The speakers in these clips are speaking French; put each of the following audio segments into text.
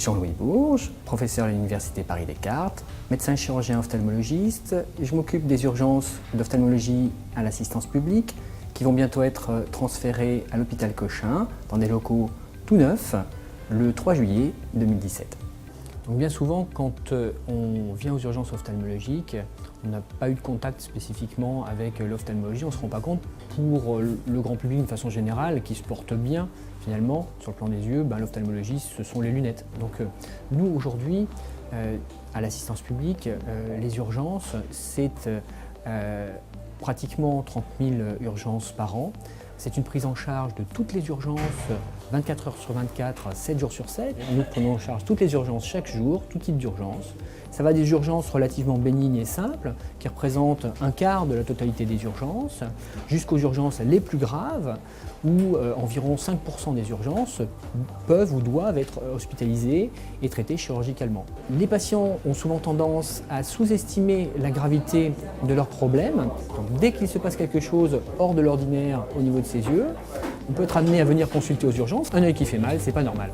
Jean-Louis Bourges, professeur à l'Université Paris-Descartes, médecin chirurgien ophtalmologiste. Je m'occupe des urgences d'ophtalmologie à l'assistance publique qui vont bientôt être transférées à l'hôpital Cochin dans des locaux tout neufs le 3 juillet 2017. Donc bien souvent, quand on vient aux urgences ophtalmologiques, on n'a pas eu de contact spécifiquement avec l'ophtalmologie, on ne se rend pas compte pour le grand public d'une façon générale qui se porte bien finalement sur le plan des yeux, l'ophtalmologie ce sont les lunettes. Donc nous aujourd'hui, à l'assistance publique, les urgences c'est pratiquement 30 000 urgences par an. C'est une prise en charge de toutes les urgences 24 heures sur 24, 7 jours sur 7. Nous prenons en charge toutes les urgences chaque jour, tout type d'urgence. Ça va des urgences relativement bénignes et simples, qui représentent un quart de la totalité des urgences, jusqu'aux urgences les plus graves, où environ 5% des urgences peuvent ou doivent être hospitalisées et traitées chirurgicalement. Les patients ont souvent tendance à sous-estimer la gravité de leurs problèmes. Donc, dès qu'il se passe quelque chose hors de l'ordinaire au niveau de ses yeux, on peut être amené à venir consulter aux urgences. Un œil qui fait mal, c'est pas normal.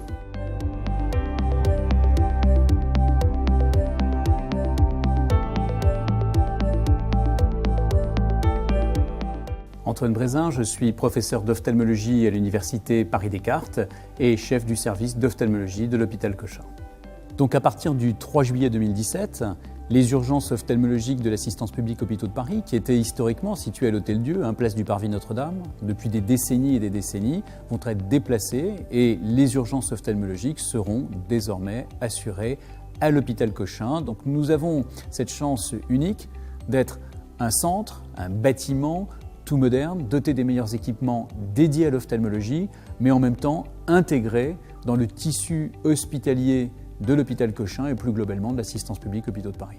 Antoine Brézin, je suis professeur d'ophtalmologie à l'Université Paris-Descartes et chef du service d'ophtalmologie de l'hôpital Cochin. Donc à partir du 3 juillet 2017, les urgences ophtalmologiques de l'assistance publique Hôpitaux de Paris, qui étaient historiquement situées à l'Hôtel-Dieu, place du Parvis Notre-Dame, depuis des décennies et des décennies, vont être déplacées et les urgences ophtalmologiques seront désormais assurées à l'hôpital Cochin. Donc nous avons cette chance unique d'être un centre, un bâtiment tout moderne, doté des meilleurs équipements dédiés à l'ophtalmologie, mais en même temps intégré dans le tissu hospitalier de l'hôpital Cochin et plus globalement de l'assistance publique Hôpitaux de Paris.